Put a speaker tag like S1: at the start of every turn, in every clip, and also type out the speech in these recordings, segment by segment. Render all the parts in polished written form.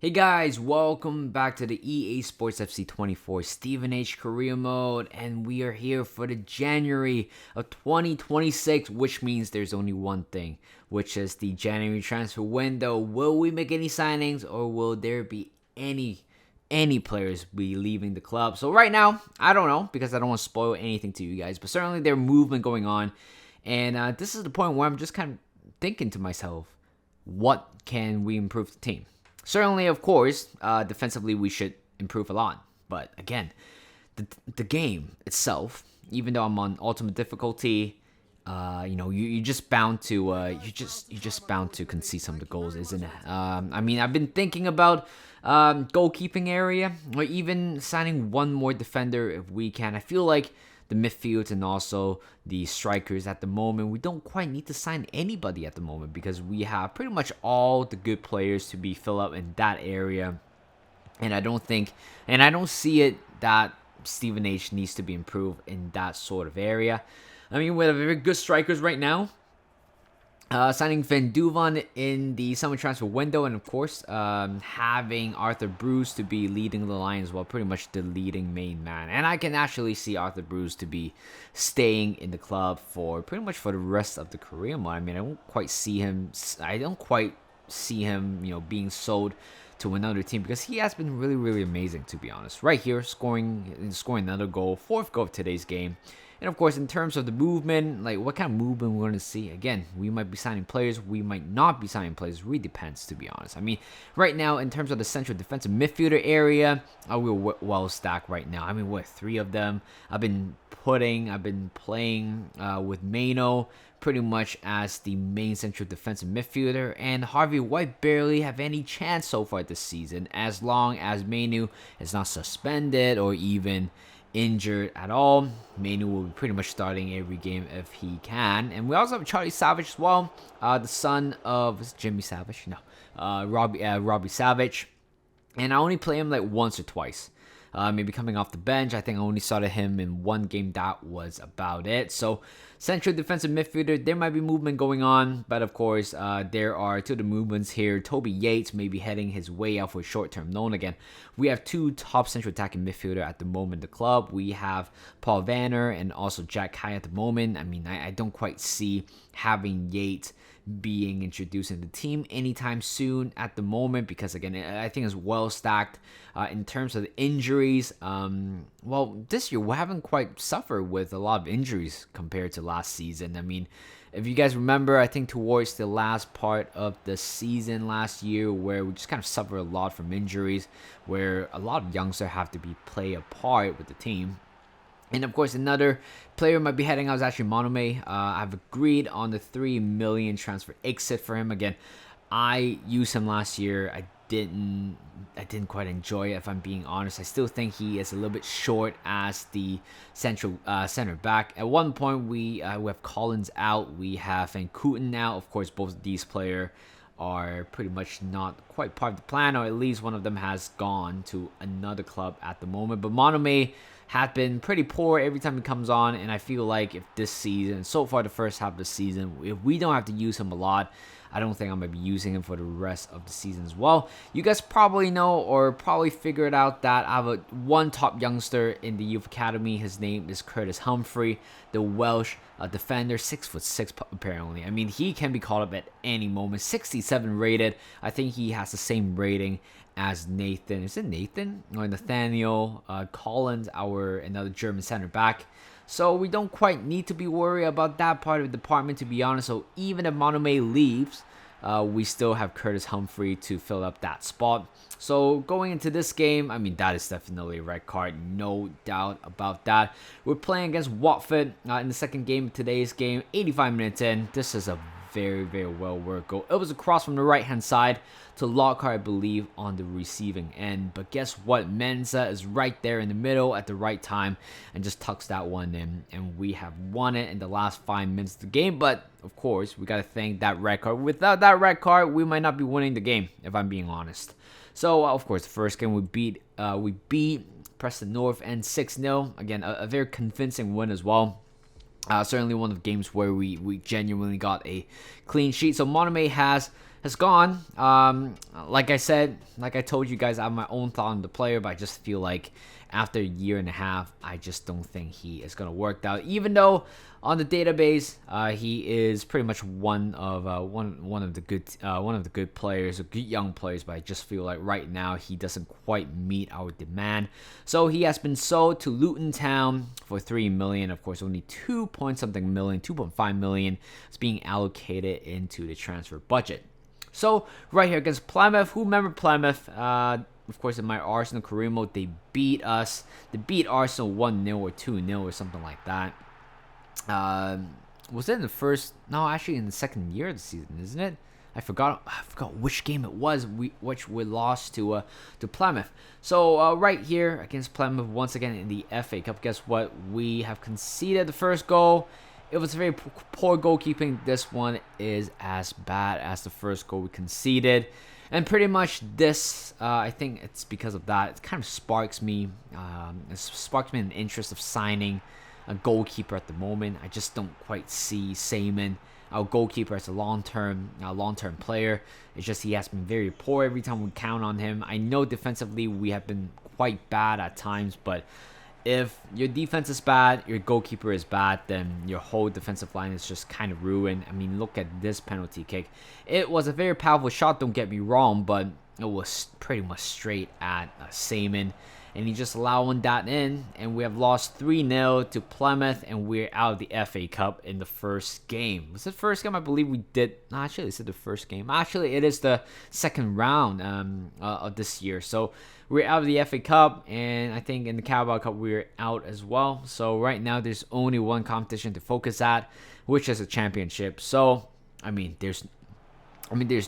S1: Hey guys, welcome back to the EA Sports FC 24 Stevenage career mode, and we are here for the January of 2026, which means there's only one thing, which is the January transfer window. Will we make any signings, or will there be any players be leaving the club? So right now, I don't know, because I don't want to spoil anything to you guys, but certainly there's movement going on, and this is the point where I'm just kind of thinking to myself, what can we improve the team? Certainly, of course, defensively we should improve a lot. But again, the game itself, even though I'm on ultimate difficulty, you just bound to you just bound to concede some of the goals, isn't it? I've been thinking about goalkeeping area, or even signing one more defender if we can. I feel like the midfield and also the strikers at the moment, we don't quite need to sign anybody at the moment because we have pretty much all the good players to be filled up in that area. And I don't see it that Stevenage needs to be improved in that sort of area. I mean, we have very good strikers right now. Signing Van Duvan in the summer transfer window, and of course, having Arthur Bruce to be leading the line as well, pretty much the leading main man. And I can actually see Arthur Bruce to be staying in the club for pretty much for the rest of the career mode. I mean, I don't quite see him, being sold to another team because he has been really, really amazing, to be honest. Right here, scoring another goal, fourth goal of today's game. And of course, in terms of the movement, like what kind of movement we're going to see, again, we might be signing players, we might not be signing players. It really depends, to be honest. I mean, right now, in terms of the central defensive midfielder area, we're well stacked right now. I mean, what, three of them? I've been playing with Mano pretty much as the main central defensive midfielder, and Harvey White barely have any chance so far this season, as long as Manu is not suspended or even injured at all. Manu will be pretty much starting every game if he can. And we also have Charlie Savage as well, the son of Jimmy Savage, Robbie Savage. And I only play him like once or twice. Maybe coming off the bench. I think I only started him in one game. That was about it. So central defensive midfielder, there might be movement going on, but of course, there are two of the movements here. Toby Yates may be heading his way out for a short-term loan again. We have two top central attacking midfielder at the moment in the club. We have Paul Vanner and also Jack Kai at the moment. I mean, I don't quite see having Yates being introduced in the team anytime soon at the moment because, again, I think it's well stacked in terms of the injuries. This year we haven't quite suffered with a lot of injuries compared to last season. I mean, if you guys remember, I think towards the last part of the season last year where we just kind of suffered a lot from injuries, where a lot of youngsters have to play a part with the team. And of course, another player might be heading out is actually Monome. I've agreed on the 3 million transfer exit for him. Again, I used him last year. I didn't quite enjoy it, if I'm being honest. I still think he is a little bit short as the center back. At one point, we have Collins out. We have Van Kooten out. Of course, both of these players are pretty much not quite part of the plan, or at least one of them has gone to another club at the moment. But Monome had been pretty poor every time he comes on, and I feel like if this season, so far the first half of the season, if we don't have to use him a lot, I don't think I'm going to be using him for the rest of the season as well. You guys probably know or probably figured out that I have one top youngster in the youth academy. His name is Curtis Humphrey, the Welsh defender, 6'6" apparently. I mean, he can be called up at any moment. 67 rated. I think he has the same rating as Nathan. Is it Nathan? Or Nathaniel Collins, another German center back. So we don't quite need to be worried about that part of the department, to be honest. So even if Monome leaves, we still have Curtis Humphrey to fill up that spot. So going into this game, I mean, that is definitely a red card, no doubt about that. We're playing against Watford in the second game of today's game. 85 minutes in, this is a very, very well worked goal. It was a cross from the right-hand side to Lockhart, I believe, on the receiving end. But guess what? Mensa is right there in the middle at the right time and just tucks that one in. And we have won it in the last 5 minutes of the game. But, of course, we got to thank that red card. Without that red card, we might not be winning the game, if I'm being honest. So, of course, the first game we beat Preston North and 6-0. Again, a very convincing win as well. Certainly one of the games where we genuinely got a clean sheet. So Monome has has gone. Like I said, like I told you guys, I have my own thought on the player, but I just feel like after a year and a half, I just don't think he is gonna work out. Even though on the database, he is pretty much one of the good players, good young players. But I just feel like right now he doesn't quite meet our demand. So he has been sold to Luton Town for $3 million. Of course, only 2.something million, 2.5 million is being allocated into the transfer budget. So right here against Plymouth, who remember Plymouth? Of course, in my Arsenal career mode, they beat us. They beat Arsenal 1-0 or 2-0 or something like that. Was it in the first? No, actually in the second year of the season, isn't it? I forgot which game it was. Which we lost to Plymouth. So right here against Plymouth once again in the FA Cup. Guess what? We have conceded the first goal. It was very poor goalkeeping. This one is as bad as the first goal we conceded. And pretty much this, I think it's because of that. It kind of sparks me. It sparks me an interest of signing a goalkeeper at the moment. I just don't quite see Seaman, our goalkeeper, as a long-term player. It's just he has been very poor every time we count on him. I know defensively we have been quite bad at times, but if your defense is bad, your goalkeeper is bad, then your whole defensive line is just kind of ruined. I mean, look at this penalty kick. It was a very powerful shot, don't get me wrong, but it was pretty much straight at Seaman. And he just allowing that in, and we have lost 3-0 to Plymouth, and we're out of the FA Cup in the first game. Was it the first game? I believe we did. No, actually, it's the first game. Actually, it is the second round of this year. So we're out of the FA Cup, and I think in the Carabao Cup we're out as well. So right now there's only one competition to focus at, which is a championship. So I mean, there's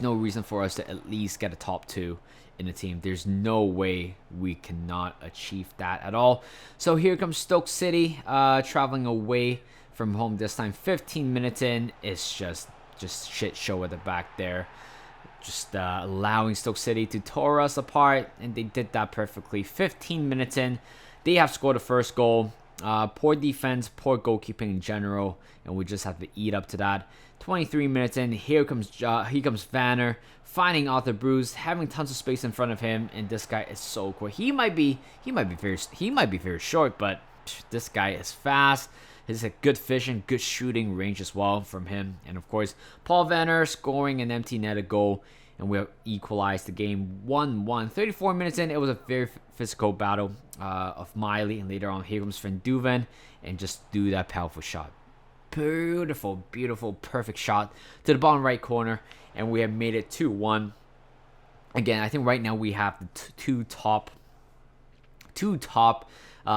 S1: no reason for us to at least get a top two in the team. There's no way we cannot achieve that at all. So here comes Stoke City, traveling away from home this time. 15 minutes in, it's just shit show at the back there. Just allowing Stoke City to tear us apart, and they did that perfectly. 15 minutes in, they have scored the first goal. Poor defense, poor goalkeeping in general, and we just have to eat up to that. 23 minutes in, here comes Vanner, finding Arthur Bruce, having tons of space in front of him, and this guy is so quick. He might be very short, but this guy is fast. He's a good vision, good shooting range as well from him, and of course Paul Vanner scoring an empty netted goal, and we equalized the game 1-1. 34 minutes in, it was a very physical battle of Miley, and later on here comes Van Duven and just do that powerful shot. Beautiful, beautiful, perfect shot to the bottom right corner, and we have made it 2-1. Again, I think right now we have the two top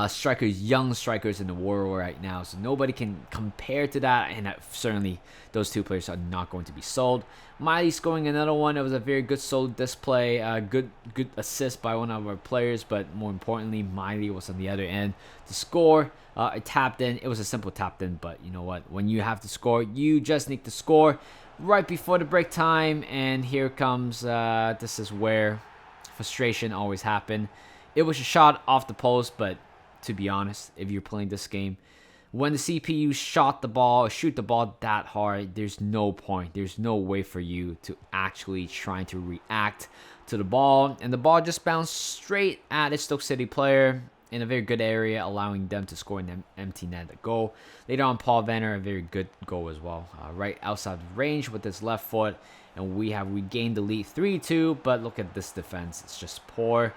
S1: strikers, young strikers in the world right now, so nobody can compare to that, and certainly those two players are not going to be sold. Miley scoring another one. It was a very good solo display, good assist by one of our players, but more importantly, Miley was on the other end to score. It tapped in. It was a simple tapped in, but you know what? When you have to score, you just need to score right before the break time, and here comes, this is where frustration always happens. It was a shot off the post, but to be honest, if you're playing this game, when the CPU shoot the ball that hard, there's no point. There's no way for you to actually try to react to the ball. And the ball just bounced straight at a Stoke City player in a very good area, allowing them to score an empty net goal. Later on, Paul Vanner, a very good goal as well. Right outside the range with his left foot. And we have regained the lead 3-2. But look at this defense. It's just poor.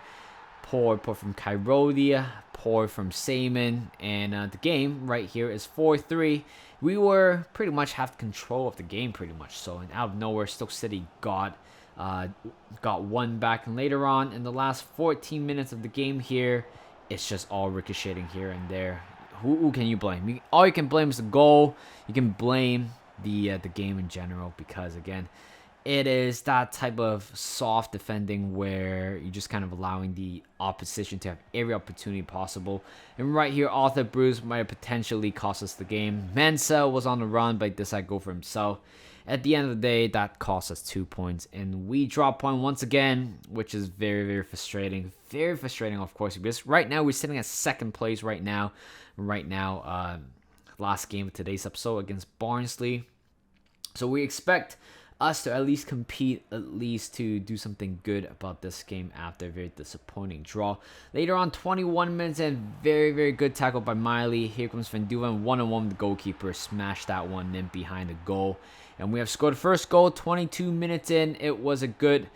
S1: Poor from Kairodia, poor from Seaman, and the game right here is 4-3. We were pretty much have control of the game pretty much so, and out of nowhere Stoke City got one back, and later on in the last 14 minutes of the game here, it's just all ricocheting here and there. Who can you blame? All you can blame is the goal. You can blame the game in general, because again, it is that type of soft defending where you're just kind of allowing the opposition to have every opportunity possible. And right here, Arthur Bruce might have potentially cost us the game. Mansell was on the run, but decided to go for himself. At the end of the day, that cost us 2 points. And we drop point once again, which is very, very frustrating. Very frustrating, of course, because right now we're sitting at second place right now. Last game of today's episode against Barnsley. So we expect us to at least compete, at least to do something good about this game after a very disappointing draw. Later on, 21 minutes and very, very good tackle by Miley. Here comes Van Duven, one-on-one with the goalkeeper, smashed that one in behind the goal. And we have scored the first goal 22 minutes in. It was a good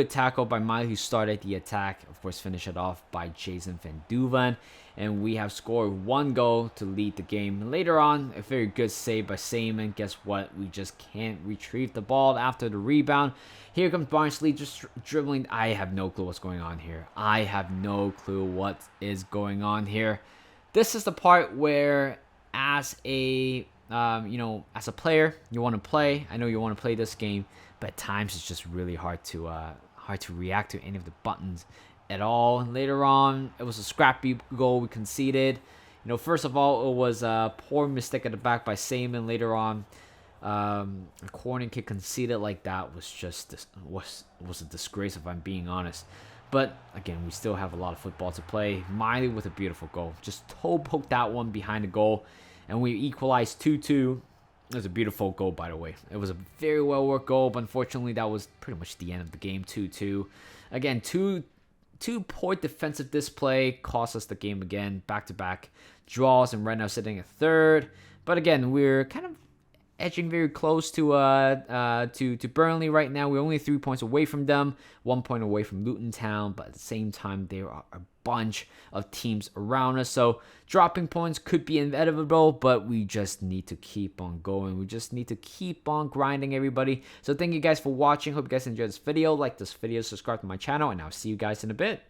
S1: tackle by Miley, who started the attack. Of course, finish it off by Jason Van Duven. And we have scored one goal to lead the game. Later on, a very good save by Seaman. Guess what? We just can't retrieve the ball after the rebound. Here comes Barnsley just dribbling. I have no clue what's going on here. I have no clue what is going on here. This is the part where, as a as a player, you want to play. I know you want to play this game, but at times it's just really hard to react to any of the buttons at all. And later on, it was a scrappy goal we conceded. First of all, it was a poor mistake at the back by Seaman. Later on, a corner kick conceded like that was just was a disgrace, if I'm being honest. But again, we still have a lot of football to play. Miley with a beautiful goal, just toe poked that one behind the goal, and we equalized 2-2. It was a beautiful goal, by the way. It was a very well worked goal, but unfortunately, that was pretty much the end of the game. 2-2. Again, two poor defensive display cost us the game again. Back-to-back draws, and right now sitting at third. But again, we're kind of edging very close to Burnley right now. We're only 3 points away from them, 1 point away from Luton Town, but at the same time, there are a bunch of teams around us. So dropping points could be inevitable, but we just need to keep on going. We just need to keep on grinding, everybody. So thank you guys for watching. Hope you guys enjoyed this video. Like this video, subscribe to my channel, and I'll see you guys in a bit.